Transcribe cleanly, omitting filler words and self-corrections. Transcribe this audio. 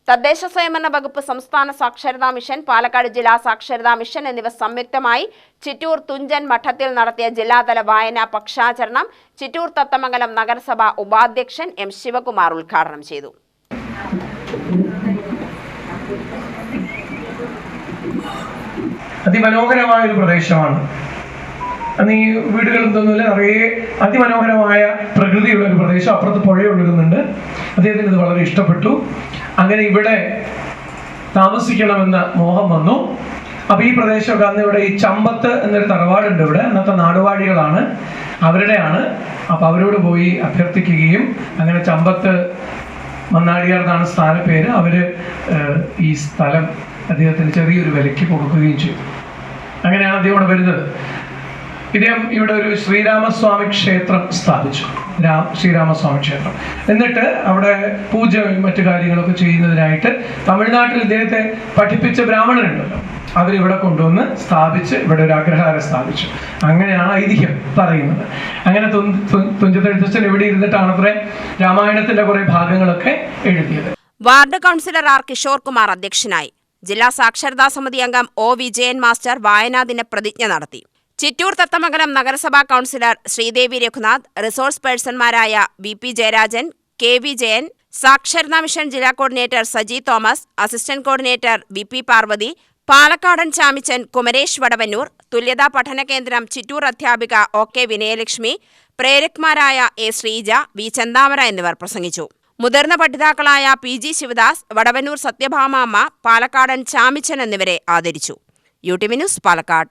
തദ്ദേശ സ്വയംഭരണ വകുപ്പ്, സംസ്ഥാന സാക്ഷരതാ മിഷൻ, പാലക്കാട് ജില്ലാ സാക്ഷരതാ മിഷൻ എന്നിവ സംയുക്തമായി ചിറ്റൂർ തുഞ്ചൻ മഠത്തിൽ നടത്തിയ ജില്ലാതല വായനാ പക്ഷാചരണം ചിറ്റൂർ തത്തമംഗലം നഗരസഭ ഉപാധ്യക്ഷൻ എം ശിവകുമാർ ഉദ്ഘാടനം ചെയ്തു. അതിമനോഹരമായ ഒരു പ്രദേശമാണ്. അന്ന് ഈ വീടുകളും തോന്നില്ല, നിറയെ അതിമനോഹരമായ പ്രകൃതിയുള്ള ഒരു പ്രദേശം. അപ്പുറത്ത് പുഴ ഒഴുകുന്നുണ്ട്. അദ്ദേഹത്തിന് ഇത് വളരെ ഇഷ്ടപ്പെട്ടു. അങ്ങനെ ഇവിടെ താമസിക്കണമെന്ന മോഹം വന്നു. അപ്പൊ ഈ പ്രദേശമൊക്കെ അന്ന് ഇവിടെ ഈ ചമ്പത്ത് എന്നൊരു തറവാടുണ്ട്. ഇവിടെ അന്നത്തെ നാടുവാഴികളാണ്, അവരുടെയാണ്. അപ്പൊ അവരോട് പോയി അഭ്യർത്ഥിക്കുകയും അങ്ങനെ ചമ്പത്ത് മന്നാടിയാർ എന്നാണ് സ്ഥാനപ്പേര്. അവര് ഈ സ്ഥലം അദ്ദേഹത്തിന് ചെറിയൊരു വിലയ്ക്ക് കൊടുക്കുകയും ചെയ്തു. അങ്ങനെയാണ് അദ്ദേഹം ഇവിടെ വരുന്നത്. ഇദ്ദേഹം ഇവിടെ ഒരു ശ്രീരാമസ്വാമി ക്ഷേത്രം സ്ഥാപിച്ചു. ശ്രീരാമസ്വാമി ക്ഷേത്രം. എന്നിട്ട് അവിടെ പൂജയും മറ്റു കാര്യങ്ങളൊക്കെ ചെയ്യുന്നതിനായിട്ട് തമിഴ്നാട്ടിൽ ഇദ്ദേഹത്തെ പഠിപ്പിച്ച ബ്രാഹ്മണരുണ്ടല്ലോ, അവരിവിടെ കൊണ്ടുവന്ന് സ്ഥാപിച്ച് ഇവിടെ ഒരു അഗ്രഹാരം സ്ഥാപിച്ചു. അങ്ങനെയാണ് ഐതിഹ്യം പറയുന്നത്. അങ്ങനെ തുഞ്ചത്തെഴുത്തച്ഛൻ ഇവിടെ ഇരുന്നിട്ടാണ് അത്ര രാമായണത്തിന്റെ കുറെ ഭാഗങ്ങളൊക്കെ എഴുതിയത്. Ward councillor R Kishore Kumar അധ്യക്ഷനായി. ജില്ലാ സാക്ഷരതാ സമിതി അംഗം ഒ വിജയൻ മാസ്റ്റർ വായനാദിന പ്രതിജ്ഞ നടത്തി. ചിറ്റൂർ തത്തമംഗലം നഗരസഭാ കൗൺസിലർ ശ്രീദേവി രഘുനാഥ്, റിസോഴ്സ് പേഴ്സൺമാരായ V P Jayarajan, K V Jayan, സാക്ഷരതാ മിഷൻ ജില്ലാ coordinator Saji Thomas, assistant coordinator V P Parvathi, Palakkadan Chamichan, Kumaresh Vadavannur, തുല്യതാ പഠന കേന്ദ്രം ചിറ്റൂർ അധ്യാപിക ഒ കെ വിനയലക്ഷ്മി, പ്രേരക്മാരായ എ ശ്രീജ, വി ചന്താമര എന്നിവർ പ്രസംഗിച്ചു. മുതിർന്ന പഠിതാക്കളായ പി ജി ശിവദാസ്, വടവന്നൂർ സത്യഭാമ അമ്മ, പാലക്കാടൻ ചാമിച്ചൻ എന്നിവരെ ആദരിച്ചു. UTV news, Palakkad.